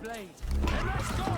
blade. And let's go!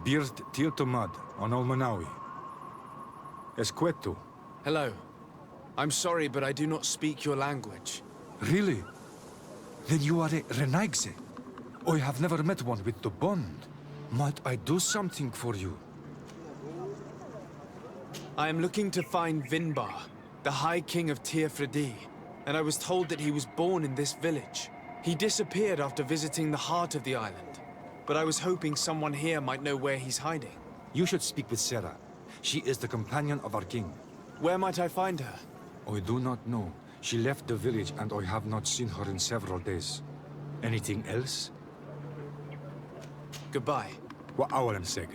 Bird Tiltomad on Olmanawi. Esqueto. Hello. I'm sorry, but I do not speak your language. Really? Then you are a Renaigse. I have never met one with the bond. Might I do something for you? I am looking to find Vinbar, the High King of Tirfredi, and I was told that he was born in this village. He disappeared after visiting the heart of the island, but I was hoping someone here might know where he's hiding. You should speak with Sarah. She is the companion of our king. Where might I find her? I do not know. She left the village and I have not seen her in several days. Anything else? Goodbye. Wa awalan seg.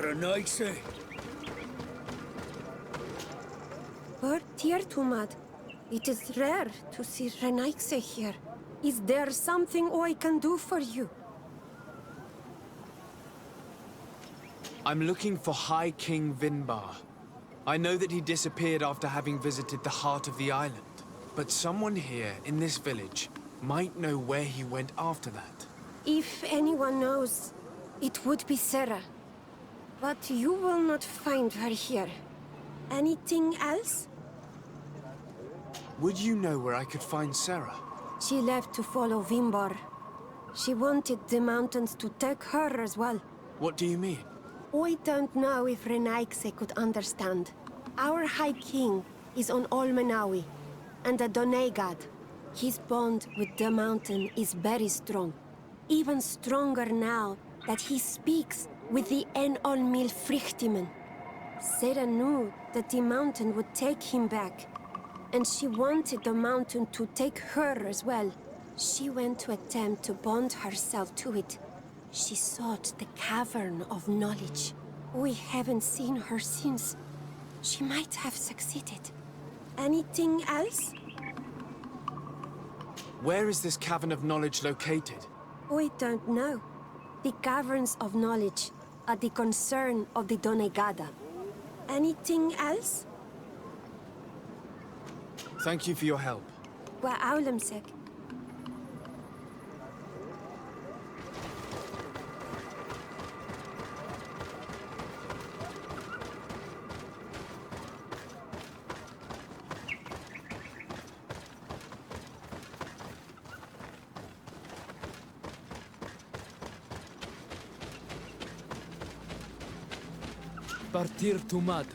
Renaigse. Tumad. It is rare to see Renaigse here. Is there something I can do for you? I'm looking for High King Vinbar. I know that he disappeared after having visited the heart of the island. But someone here in this village might know where he went after that. If anyone knows, it would be Sarah. But you will not find her here. Anything else? Would you know where I could find Sarah? She left to follow Vimbar. She wanted the mountains to take her as well. What do you mean? I don't know if Renaigse could understand. Our High King is on Olmenawi, and a Donegad. His bond with the mountain is very strong. Even stronger now that he speaks with the En-Olmil Frichtimen. Sarah knew that the mountain would take him back, and she wanted the mountain to take her as well. She went to attempt to bond herself to it. She sought the Cavern of Knowledge. We haven't seen her since. She might have succeeded. Anything else? Where is this Cavern of Knowledge located? I don't know. The Caverns of Knowledge are the concern of the Donegada. Anything else? Thank you for your help. Wa Aulemsek. Partir Tumad.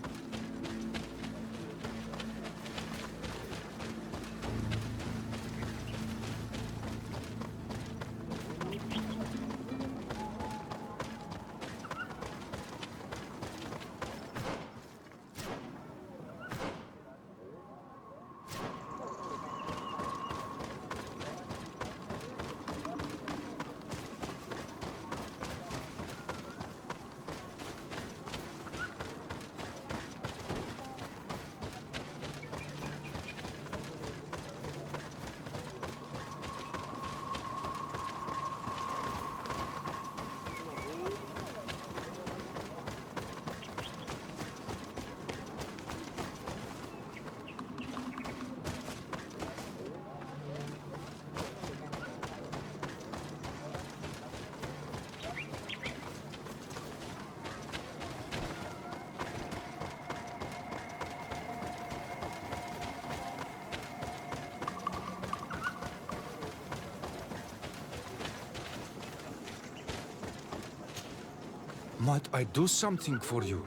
Might I do something for you?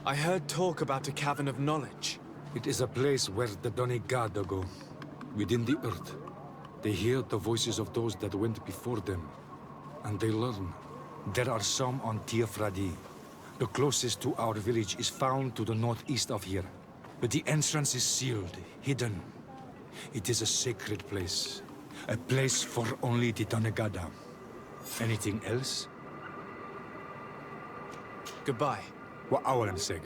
I heard talk about a Cavern of Knowledge. It is a place where the Donegada go, within the earth. They hear the voices of those that went before them, and they learn. There are some on Tiafradi. The closest to our village is found to the northeast of here. But the entrance is sealed, hidden. It is a sacred place. A place for only the Donegada. Anything else? Goodbye. Wa awalan seg.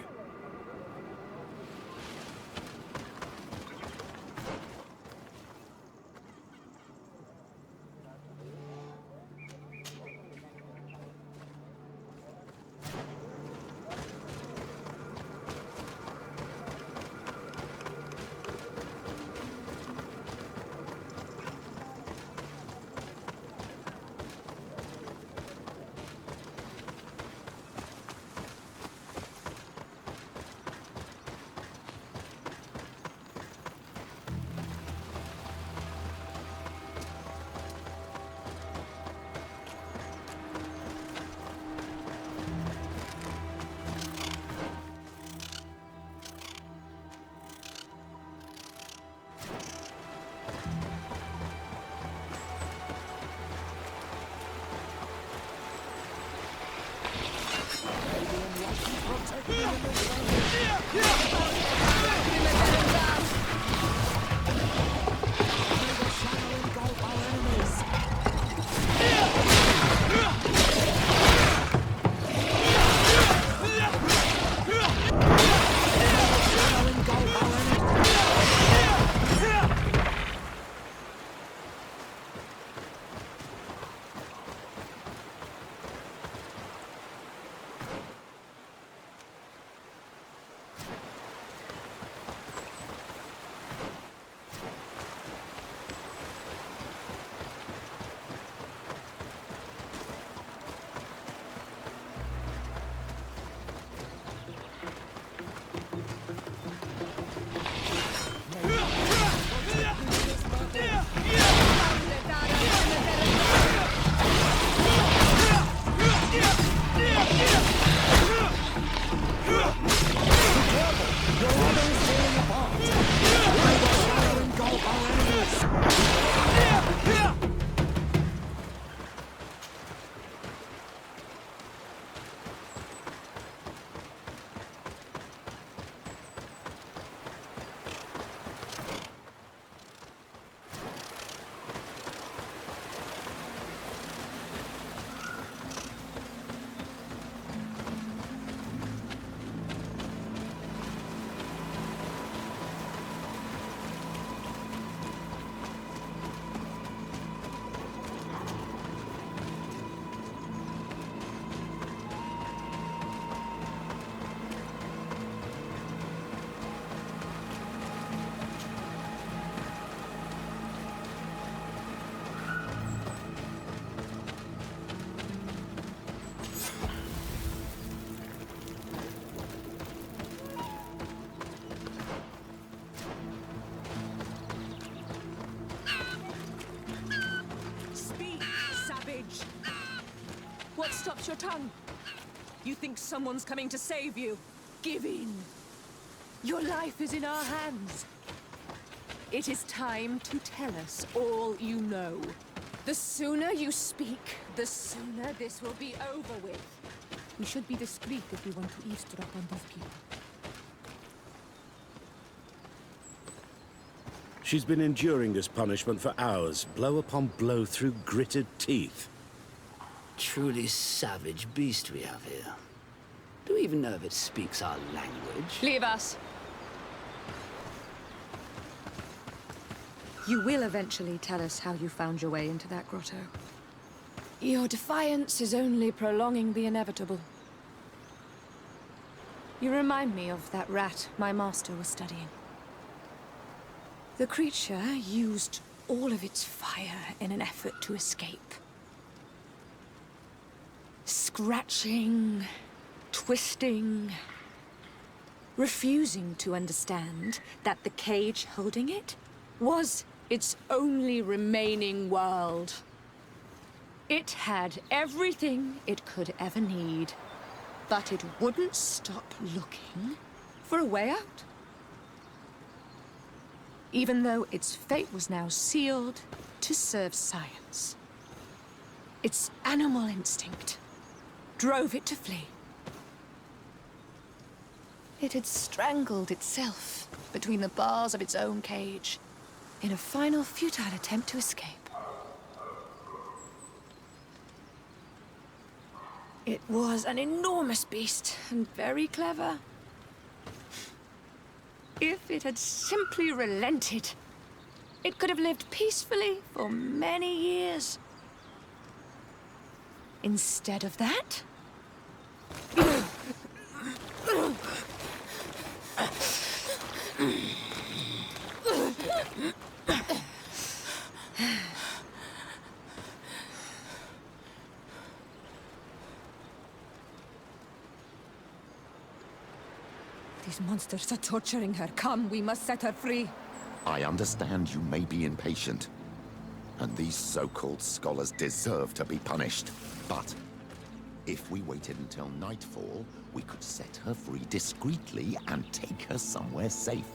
What stops your tongue? You think someone's coming to save you? Give in. Your life is in our hands. It is time to tell us all you know. The sooner you speak, the sooner this will be over with. We should be discreet if we want to eavesdrop on these people. She's been enduring this punishment for hours, blow upon blow through gritted teeth. Truly savage beast we have here. Do we even know if it speaks our language? Leave us. You will eventually tell us how you found your way into that grotto. Your defiance is only prolonging the inevitable. You remind me of that rat my master was studying. The creature used all of its fire in an effort to escape. Scratching, twisting, refusing to understand that the cage holding it was its only remaining world. It had everything it could ever need, but it wouldn't stop looking for a way out. Even though its fate was now sealed to serve science. Its animal instinct drove it to flee. It had strangled itself between the bars of its own cage in a final futile attempt to escape. It was an enormous beast and very clever. If it had simply relented, it could have lived peacefully for many years. Instead of that, these monsters are torturing her. Come, we must set her free. I understand you may be impatient, and these so-called scholars deserve to be punished. But if we waited until nightfall, we could set her free discreetly and take her somewhere safe.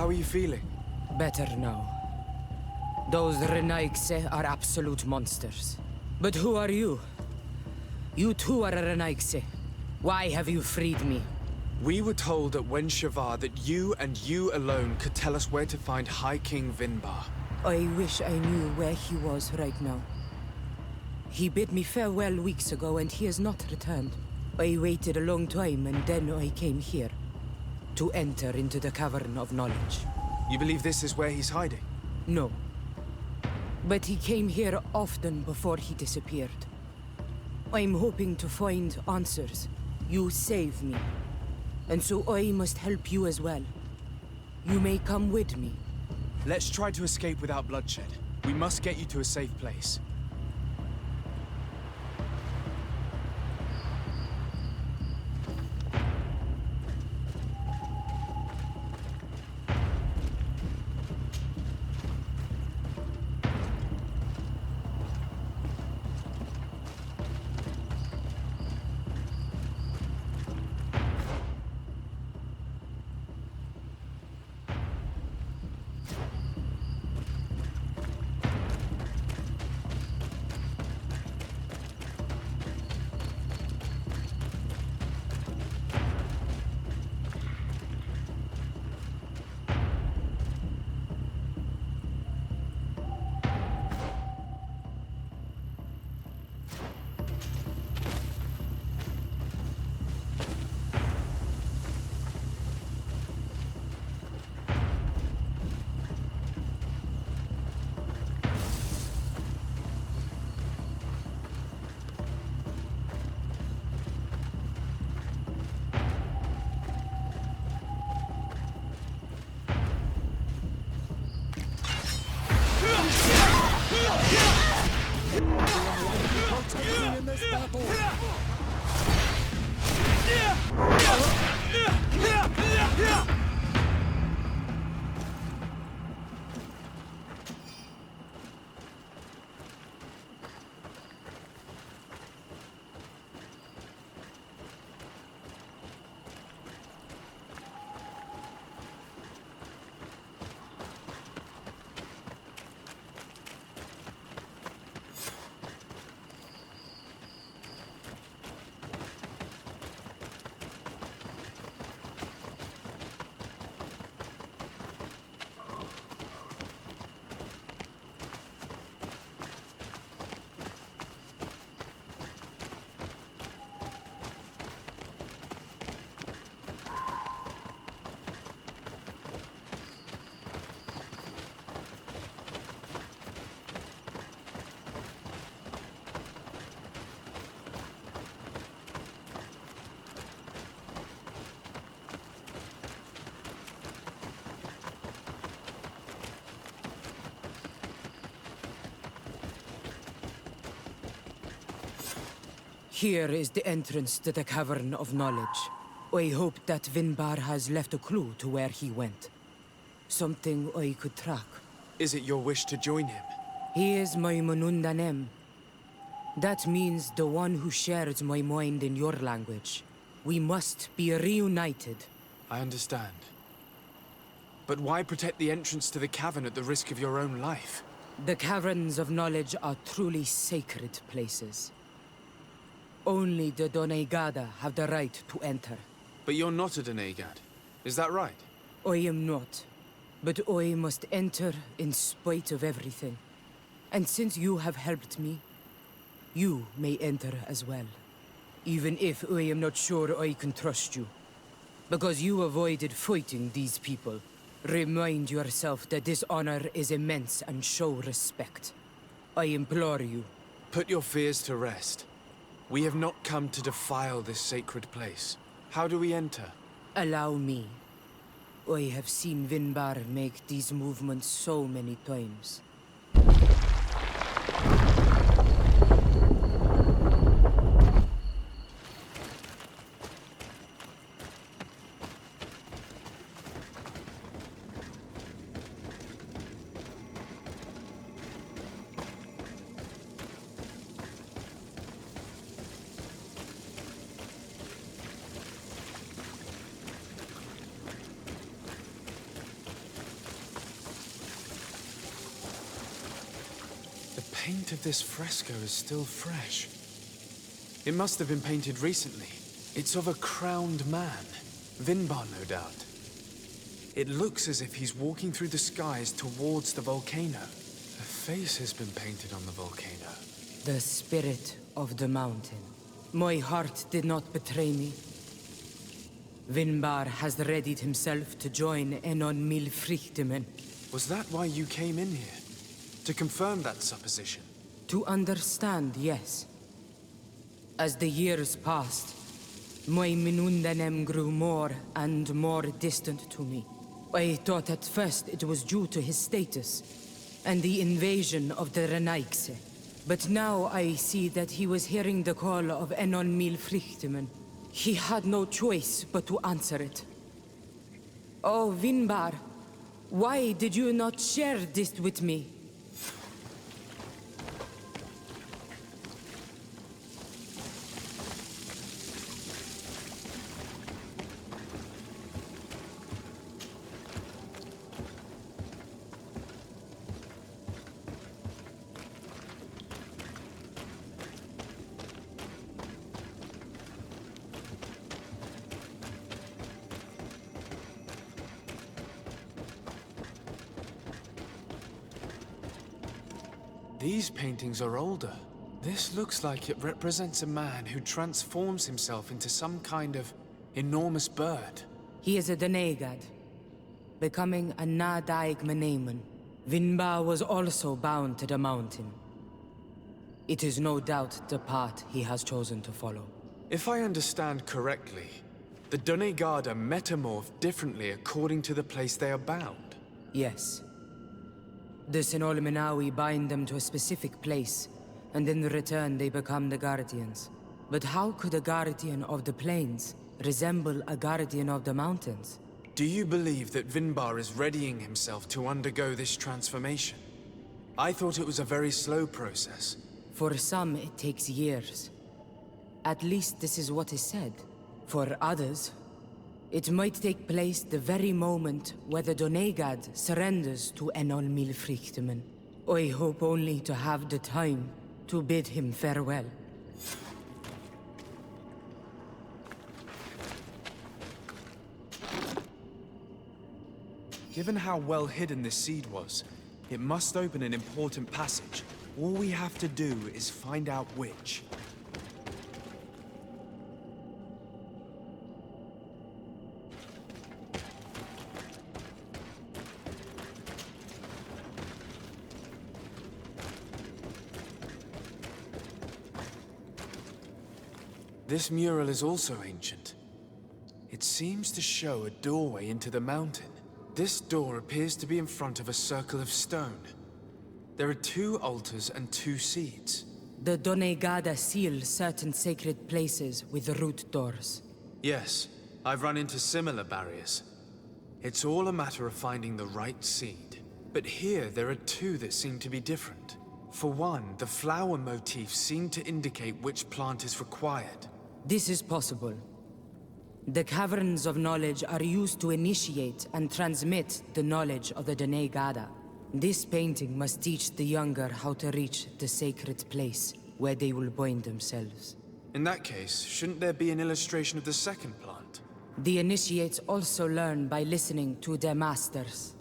How are you feeling? Better now. Those Renaigse are absolute monsters. But who are you? You too are a Renaigse. Why have you freed me? We were told at Wenshavar that you and you alone could tell us where to find High King Vinbar. I wish I knew where he was right now. He bid me farewell weeks ago and he has not returned. I waited a long time and then I came here. To enter into the Cavern of Knowledge. You believe this is where he's hiding? No. But he came here often before he disappeared. I'm hoping to find answers. You saved me. And so I must help you as well. You may come with me. Let's try to escape without bloodshed. We must get you to a safe place. Here is the entrance to the Cavern of Knowledge. I hope that Vinbar has left a clue to where he went. Something I could track. Is it your wish to join him? He is my Manundanem. That means the one who shares my mind in your language. We must be reunited. I understand. But why protect the entrance to the cavern at the risk of your own life? The Caverns of Knowledge are truly sacred places. Only the Doneigada have the right to enter. But you're not a Doneigad. Is that right? I am not. But I must enter in spite of everything. And since you have helped me, you may enter as well. Even if I am not sure I can trust you. Because you avoided fighting these people. Remind yourself that this honor is immense and show respect. I implore you. Put your fears to rest. We have not come to defile this sacred place. How do we enter? Allow me. I have seen Vinbar make these movements so many times. paint of this fresco is still fresh. It must have been painted recently. It's of a crowned man. Vinbar, no doubt. It looks as if he's walking through the skies towards the volcano. A face has been painted on the volcano. The spirit of the mountain. My heart did not betray me. Vinbar has readied himself to join Enon Milfrichtemen. Was that why you came in here? To confirm that supposition? To understand, yes. As the years passed, my Minundanem grew more and more distant to me. I thought at first it was due to his status and the invasion of the Renaigse. But now I see that he was hearing the call of Enon Milfrichtemen. He had no choice but to answer it. Oh, Vinbar, why did you not share this with me? These paintings are older. This looks like it represents a man who transforms himself into some kind of enormous bird. He is a Doneigad, becoming a Nadaig Meneman. Vinbar was also bound to the mountain. It is no doubt the path he has chosen to follow. If I understand correctly, the Doneigad are metamorphed differently according to the place they are bound. Yes. The Sinolmenawi bind them to a specific place, and in return they become the Guardians. But how could a Guardian of the Plains resemble a Guardian of the Mountains? Do you believe that Vinbar is readying himself to undergo this transformation? I thought it was a very slow process. For some, it takes years. At least this is what is said. For others, it might take place the very moment where the Doneigad surrenders to Enol Milfrichtemen. I hope only to have the time to bid him farewell. Given how well hidden this seed was, it must open an important passage. All we have to do is find out which. This mural is also ancient. It seems to show a doorway into the mountain. This door appears to be in front of a circle of stone. There are 2 altars and 2 seeds. The Doneigada seal certain sacred places with root doors. Yes, I've run into similar barriers. It's all a matter of finding the right seed. But here there are 2 that seem to be different. For one, the flower motifs seem to indicate which plant is required. This is possible. The caverns of knowledge are used to initiate and transmit the knowledge of the Doneigada. This painting must teach the younger how to reach the sacred place where they will bind themselves. In that case, shouldn't there be an illustration of the second plant? The initiates also learn by listening to their masters.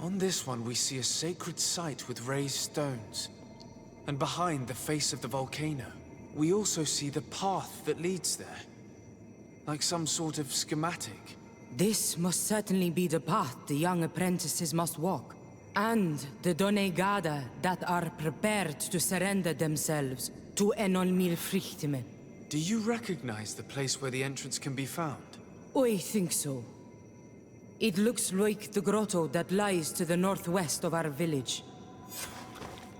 On this one, we see a sacred site with raised stones. And behind the face of the volcano, we also see the path that leads there. Like some sort of schematic. This must certainly be the path the young apprentices must walk. And the Doneigada that are prepared to surrender themselves to Enol Milfrichtemen. Do you recognize the place where the entrance can be found? I think so. It looks like the grotto that lies to the northwest of our village.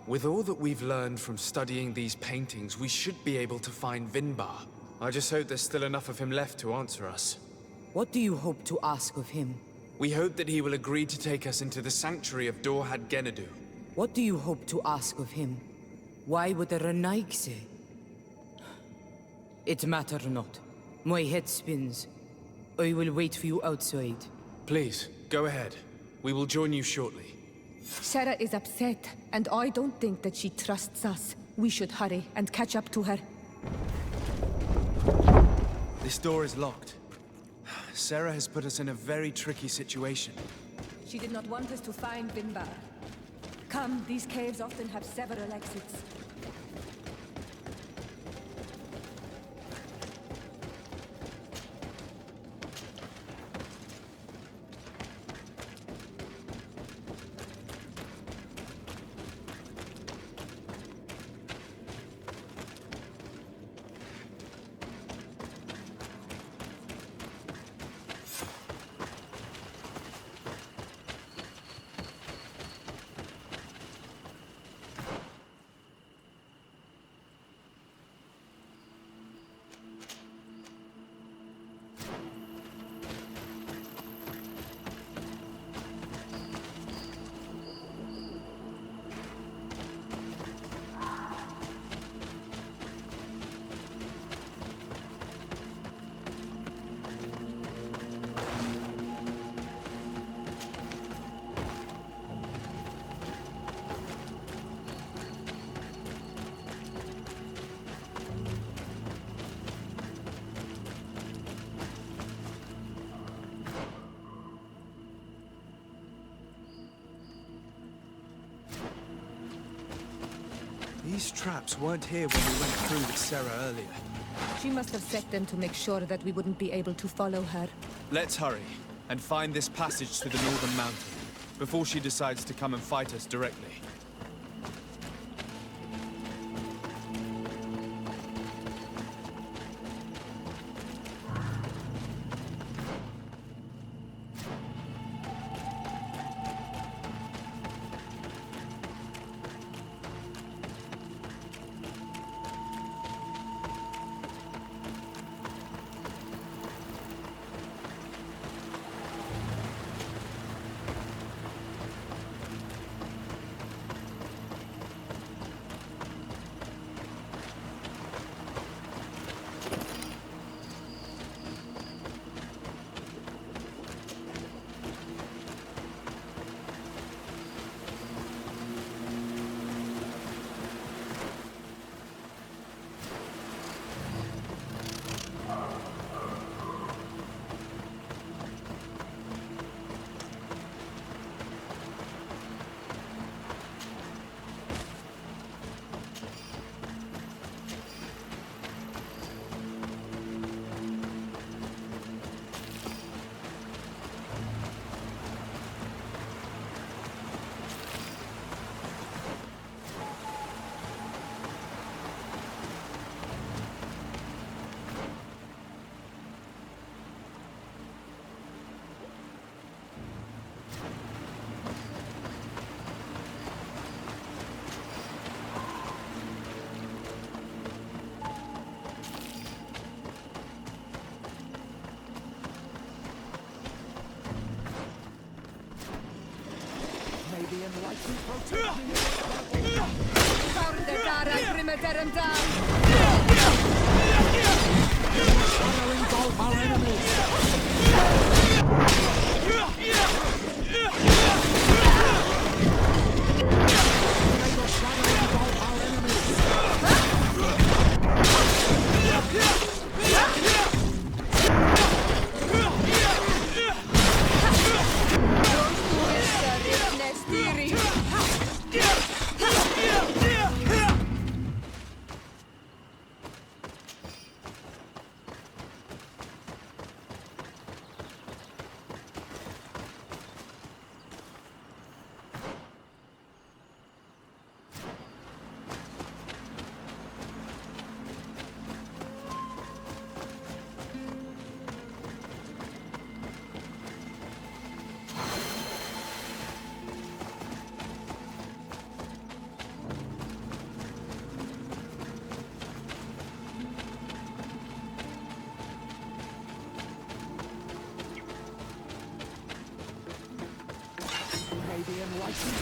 With all that we've learned from studying these paintings, we should be able to find Vinbar. I just hope there's still enough of him left to answer us. What do you hope to ask of him? We hope that he will agree to take us into the sanctuary of Dorhad Genadu. What do you hope to ask of him? Why would a Renaig say? It matter not. My head spins. I will wait for you outside. Please, go ahead. We will join you shortly. Sarah is upset, and I don't think that she trusts us. We should hurry and catch up to her. This door is locked. Sarah has put us in a very tricky situation. She did not want us to find Vinbar. Come, these caves often have several exits. These traps weren't here when we went through with Sarah earlier. She must have set them to make sure that we wouldn't be able to follow her. Let's hurry and find this passage to the northern mountain before she decides to come and fight us directly.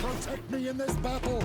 Protect me in this battle!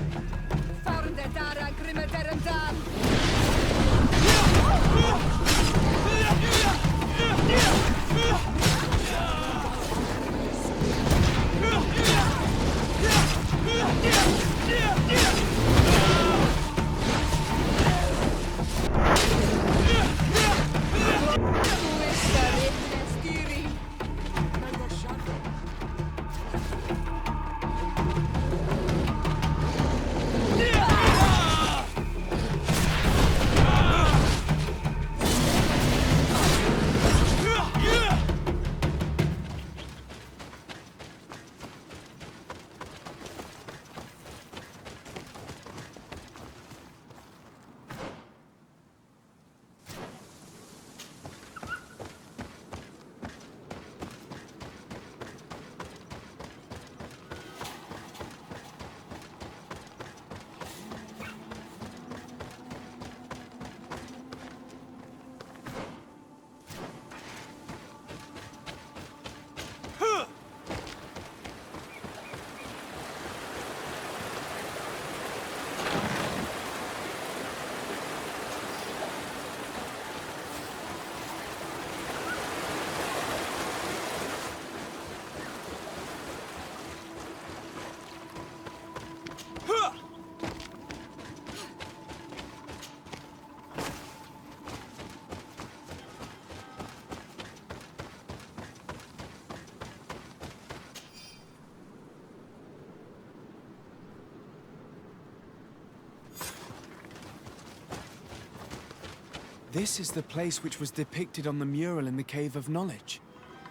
This is the place which was depicted on the mural in the Cave of Knowledge.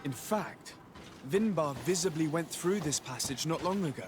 In fact, Vinbar visibly went through this passage not long ago.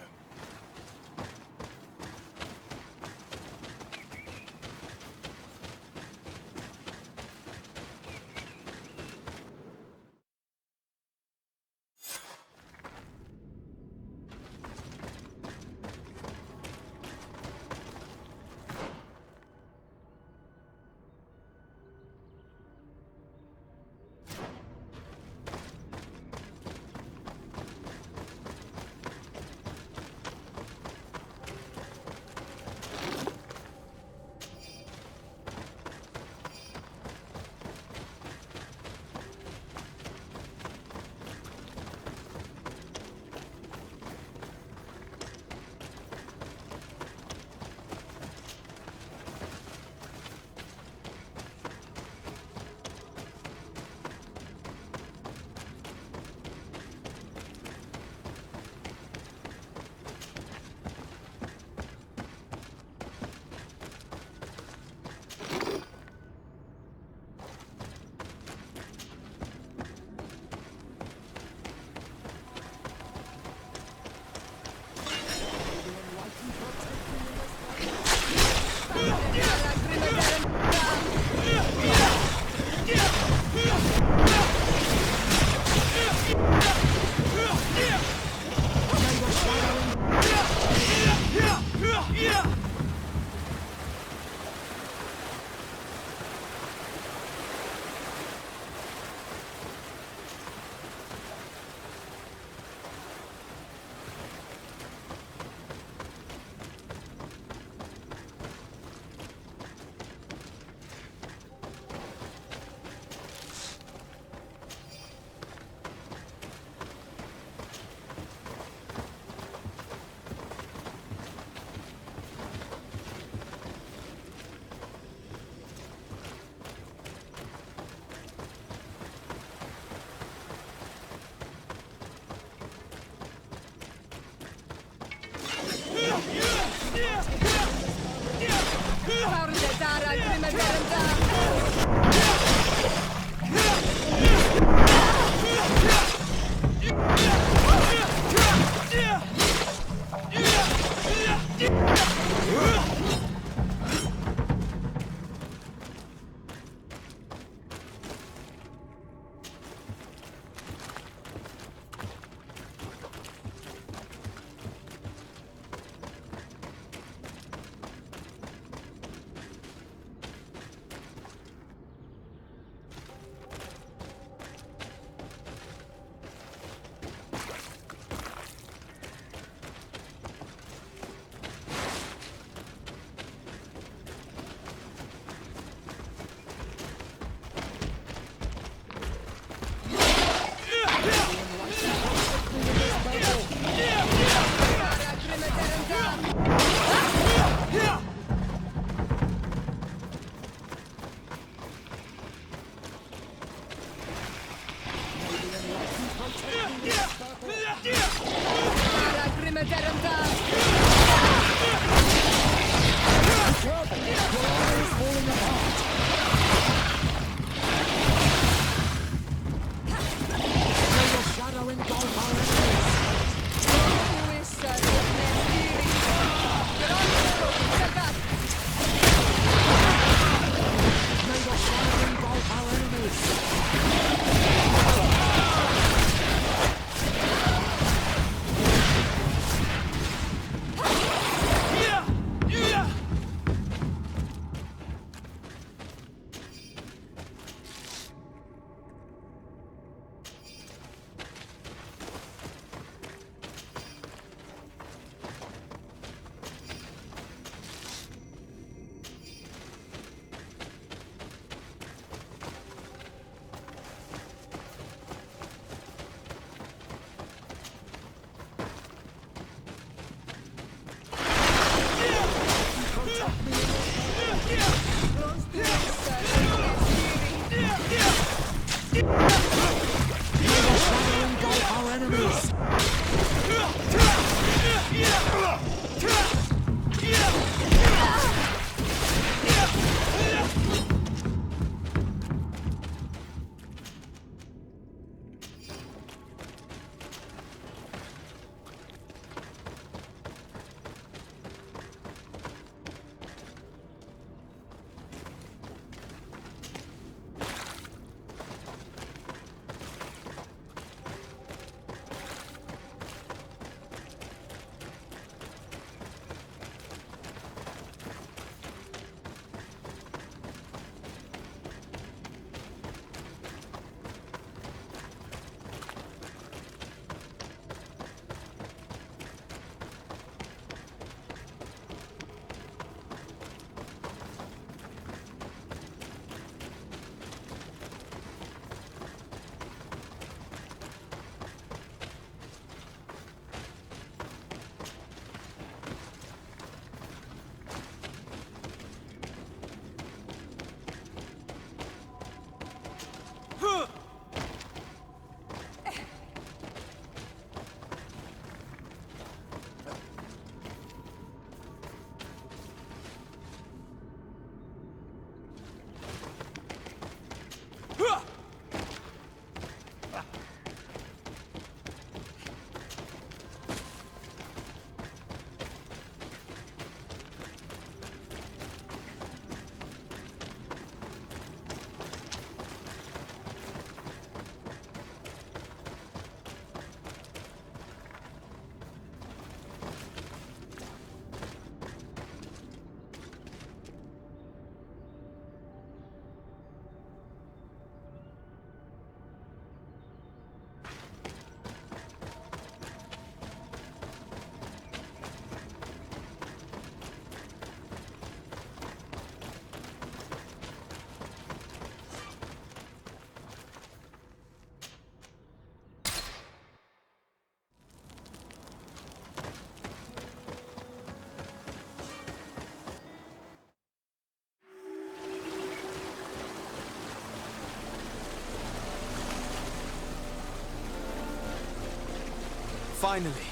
Finally,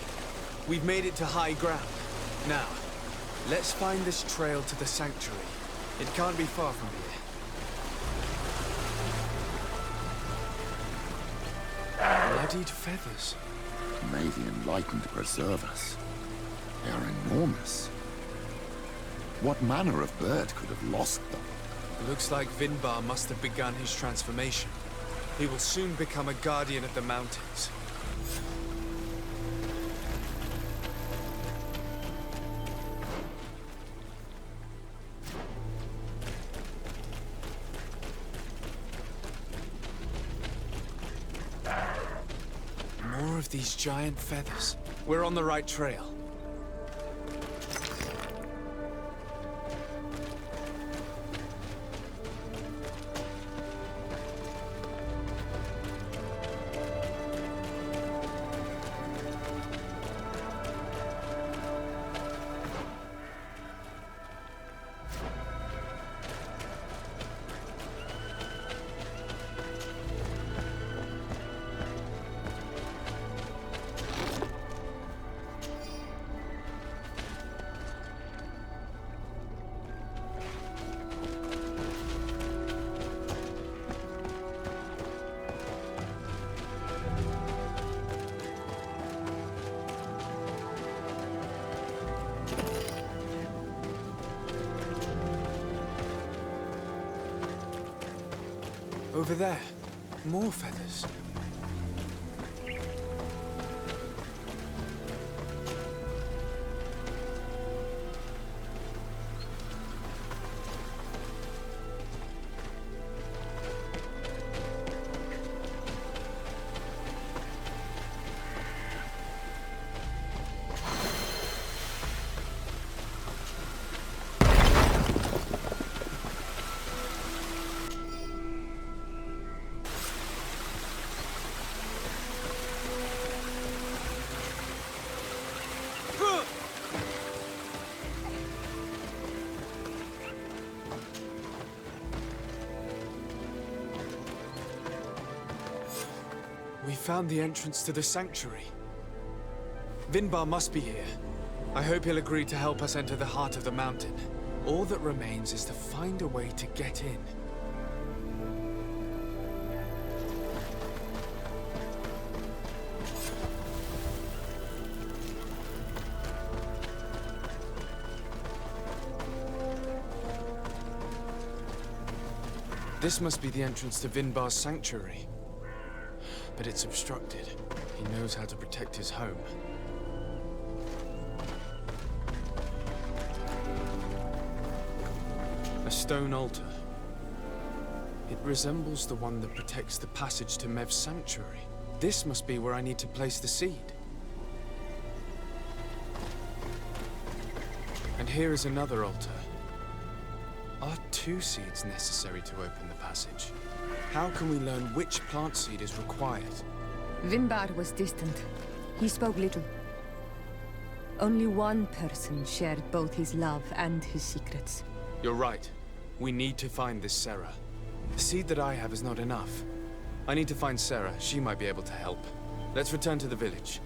we've made it to high ground. Now, let's find this trail to the sanctuary. It can't be far from here. Bloodied feathers. May the Enlightened preserve us. They are enormous. What manner of bird could have lost them? Looks like Vinbar must have begun his transformation. He will soon become a guardian of the mountains. More of these giant feathers. We're on the right trail. Over there, more feathers. We found the entrance to the sanctuary. Vinbar must be here. I hope he'll agree to help us enter the heart of the mountain. All that remains is to find a way to get in. This must be the entrance to Vinbar's sanctuary. But it's obstructed. He knows how to protect his home. A stone altar. It resembles the one that protects the passage to Mev's sanctuary. This must be where I need to place the seed. And here is another altar. Are 2 seeds necessary to open the passage? How can we learn which plant seed is required? Vinbar was distant. He spoke little. Only one person shared both his love and his secrets. You're right. We need to find this Sarah. The seed that I have is not enough. I need to find Sarah. She might be able to help. Let's return to the village.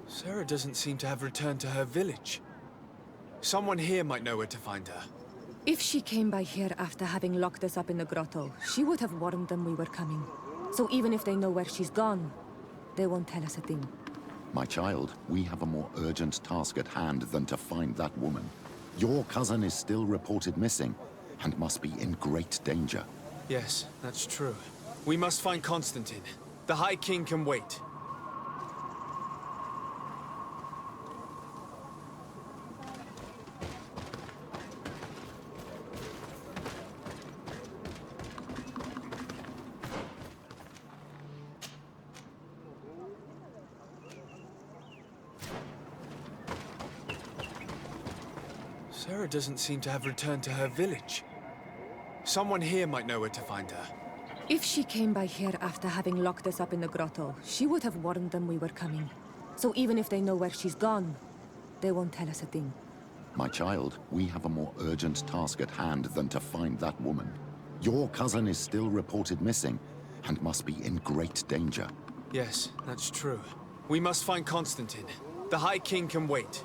Sarah doesn't seem to have returned to her village. Someone here might know where to find her. If she came by here after having locked us up in the grotto, she would have warned them we were coming. So even if they know where she's gone, they won't tell us a thing. My child, we have a more urgent task at hand than to find that woman. Your cousin is still reported missing, and must be in great danger. Yes, that's true. We must find Constantine. The High King can wait. Sarah doesn't seem to have returned to her village. Someone here might know where to find her. If she came by here after having locked us up in the grotto, she would have warned them we were coming. So even if they know where she's gone, they won't tell us a thing. My child, we have a more urgent task at hand than to find that woman. Your cousin is still reported missing, and must be in great danger. Yes, that's true. We must find Constantine. The High King can wait.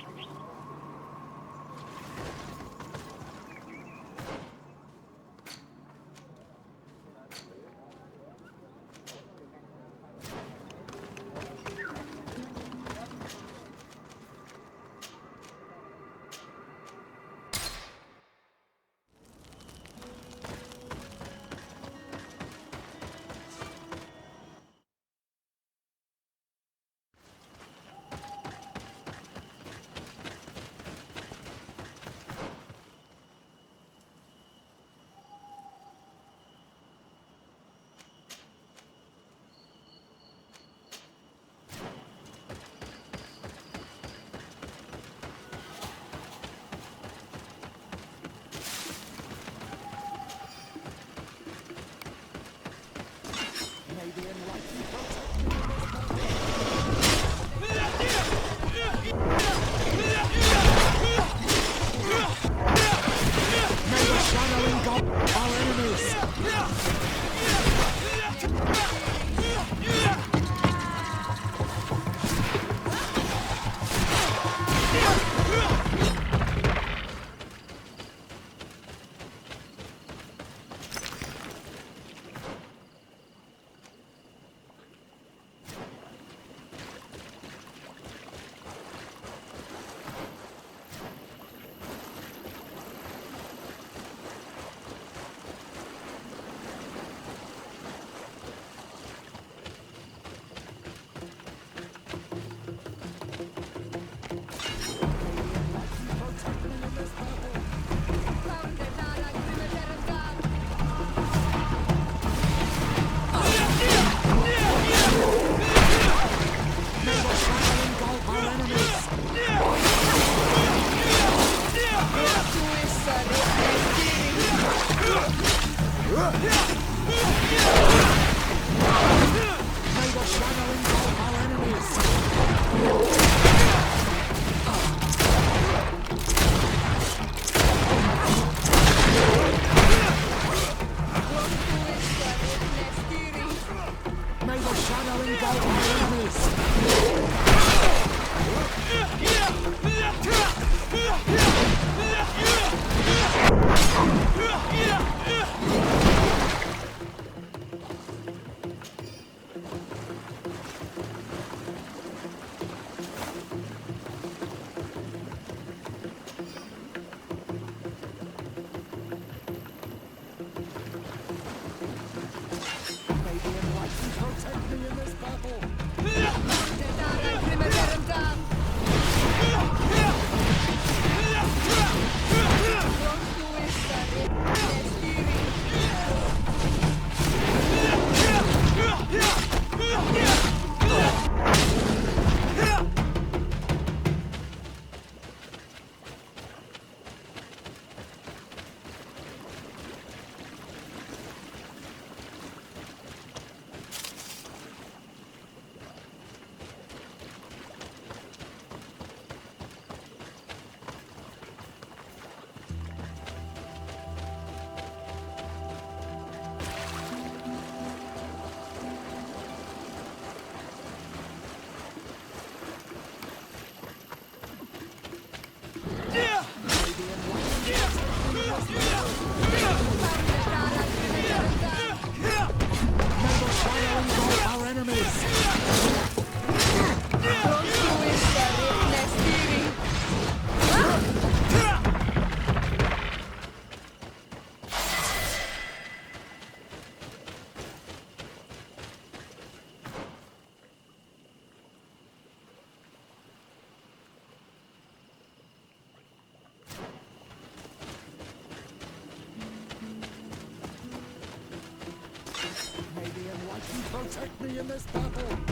Protect me in this battle!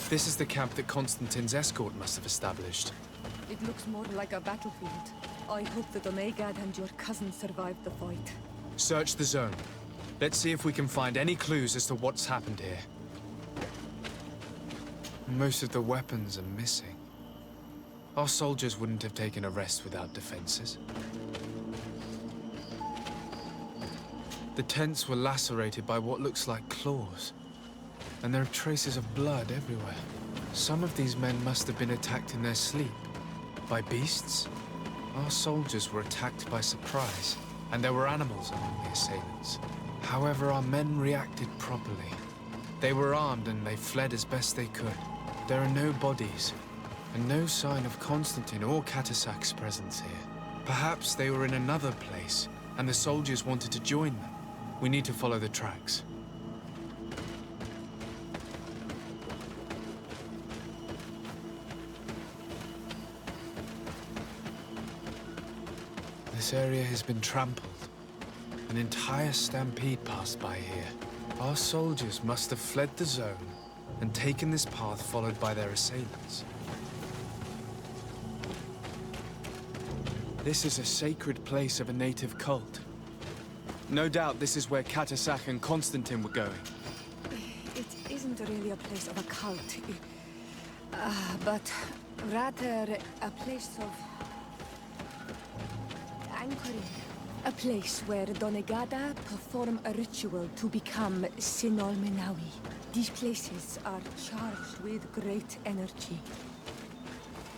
This is the camp that Constantine's escort must have established. It looks more like a battlefield. I hope the Donegad and your cousin survived the fight. Search the zone. Let's see if we can find any clues as to what's happened here. Most of the weapons are missing. Our soldiers wouldn't have taken a rest without defenses. The tents were lacerated by what looks like claws. And there are traces of blood everywhere. Some of these men must have been attacked in their sleep. By beasts? Our soldiers were attacked by surprise, and there were animals among the assailants. However, our men reacted properly. They were armed and they fled as best they could. There are no bodies, and no sign of Constantine or Catasac's presence here. Perhaps they were in another place, and the soldiers wanted to join them. We need to follow the tracks. This area has been trampled. An entire stampede passed by here. Our soldiers must have fled the zone and taken this path followed by their assailants. This is a sacred place of a native cult. No doubt this is where Catasac and Constantine were going. It isn't really a place of a cult, but rather a place of anchoring. A place where Donegada perform a ritual to become Sinolmenawi. These places are charged with great energy.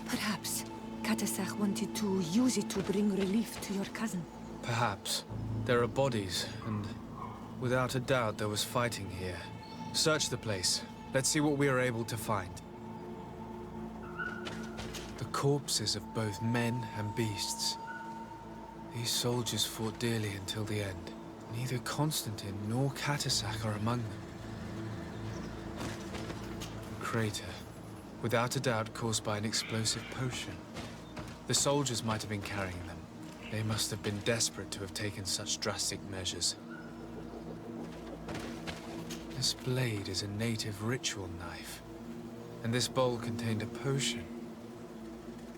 Perhaps Catasac wanted to use it to bring relief to your cousin. Perhaps. There are bodies, and without a doubt there was fighting here. Search the place. Let's see what we are able to find. The corpses of both men and beasts. These soldiers fought dearly until the end. Neither Constantine nor Catasac are among them. A crater, without a doubt caused by an explosive potion. The soldiers might have been carrying them. They must have been desperate to have taken such drastic measures. This blade is a native ritual knife, and this bowl contained a potion.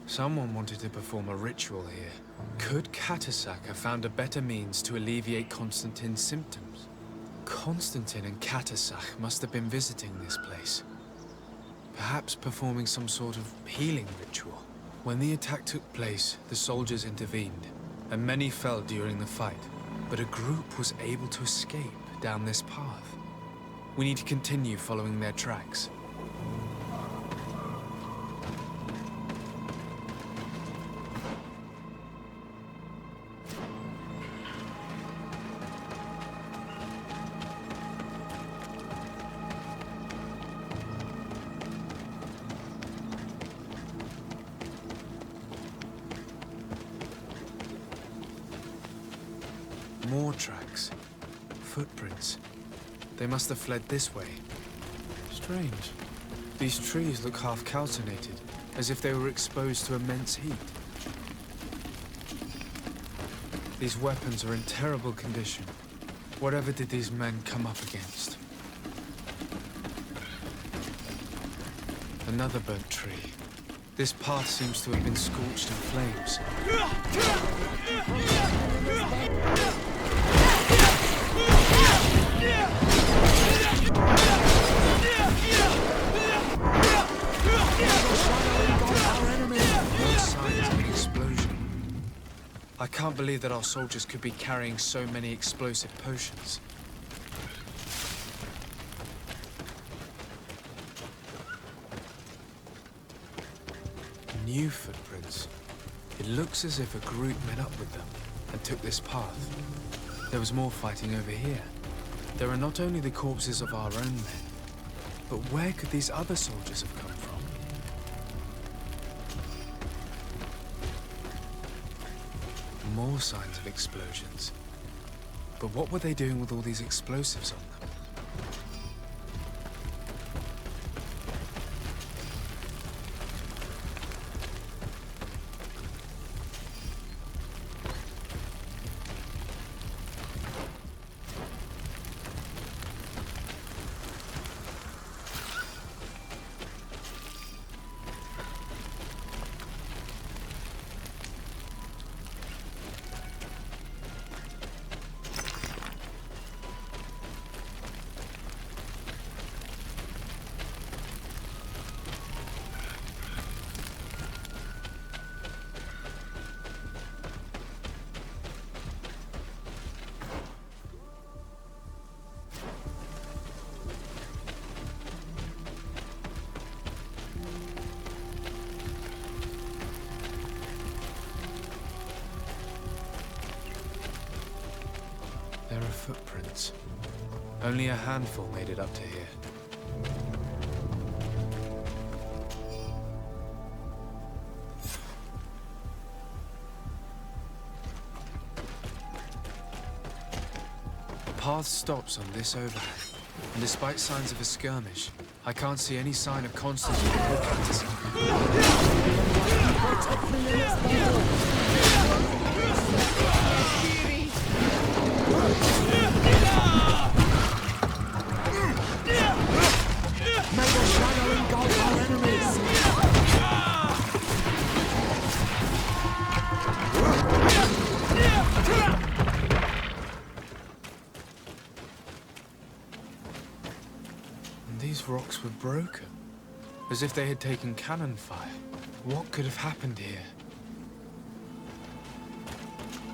Someone wanted to perform a ritual here. Could Catasac have found a better means to alleviate Constantine's symptoms? Constantine and Catasac must have been visiting this place. Perhaps performing some sort of healing ritual. When the attack took place, the soldiers intervened, and many fell during the fight. But a group was able to escape down this path. We need to continue following their tracks. More tracks. Footprints. They must have fled this way. Strange. These trees look half calcinated, as if they were exposed to immense heat. These weapons are in terrible condition. Whatever did these men come up against? Another burnt tree. This path seems to have been scorched in flames. No signs of an explosion. I can't believe that our soldiers could be carrying so many explosive potions. New footprints. It looks as if a group met up with them and took this path. There was more fighting over here. There are not only the corpses of our own men, But where could these other soldiers have come from? More signs of explosions. But what were they doing with all these explosives on them? There are footprints. Only a handful made it up to here. The path stops on this overhang, and despite signs of a skirmish, I can't see any sign of Constantine or Practice. May the shadow engulf our enemies! And these rocks were broken, as if they had taken cannon fire. What could have happened here?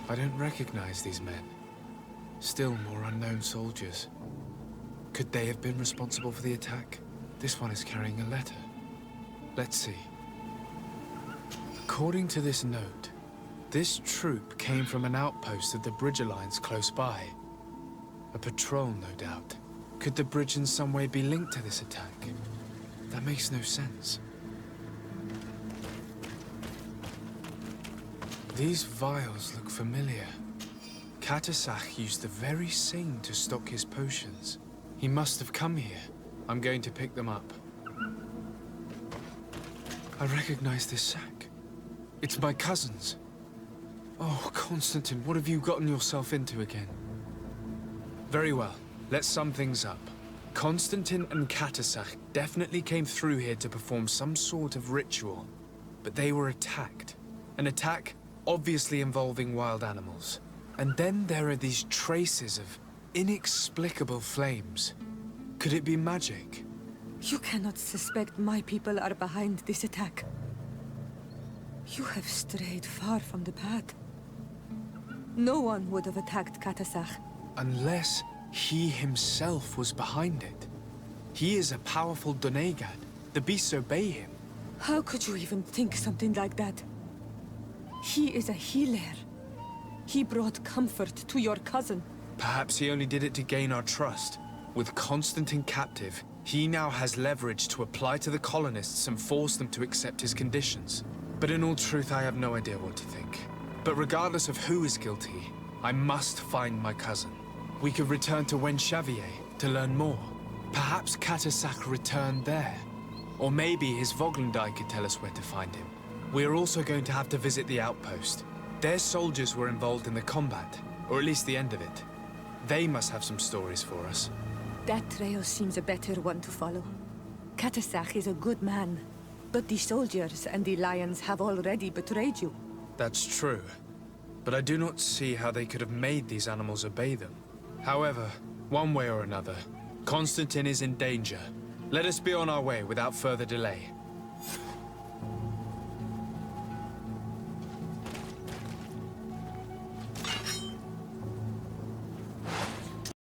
I don't recognize these men. Still more unknown soldiers. Could they have been responsible for the attack? This one is carrying a letter. Let's see. According to this note, this troop came from an outpost of the Bridge Alliance close by. A patrol, no doubt. Could the bridge in some way be linked to this attack? That makes no sense. These vials look familiar. Katasach used the very same to stock his potions. He must have come here. I'm going to pick them up. I recognize this sack. It's my cousin's. Oh, Constantine, what have you gotten yourself into again? Very well. Let's sum things up. Constantine and Katasach definitely came through here to perform some sort of ritual. But they were attacked. An attack obviously involving wild animals. And then there are these traces of inexplicable flames. Could it be magic? You cannot suspect my people are behind this attack. You have strayed far from the path. No one would have attacked Katasach. Unless he himself was behind it. He is a powerful Donegad. The beasts obey him. How could you even think something like that? He is a healer. He brought comfort to your cousin. Perhaps he only did it to gain our trust. With Constantine captive, he now has leverage to apply to the colonists and force them to accept his conditions. But in all truth, I have no idea what to think. But regardless of who is guilty, I must find my cousin. We could return to Wenxavier to learn more. Perhaps Katasach returned there. Or maybe his Voglendai could tell us where to find him. We are also going to have to visit the outpost. Their soldiers were involved in the combat, or at least the end of it. They must have some stories for us. That trail seems a better one to follow. Katasach is a good man, but the soldiers and the lions have already betrayed you. That's true, but I do not see how they could have made these animals obey them. However, one way or another, Constantine is in danger. Let us be on our way without further delay.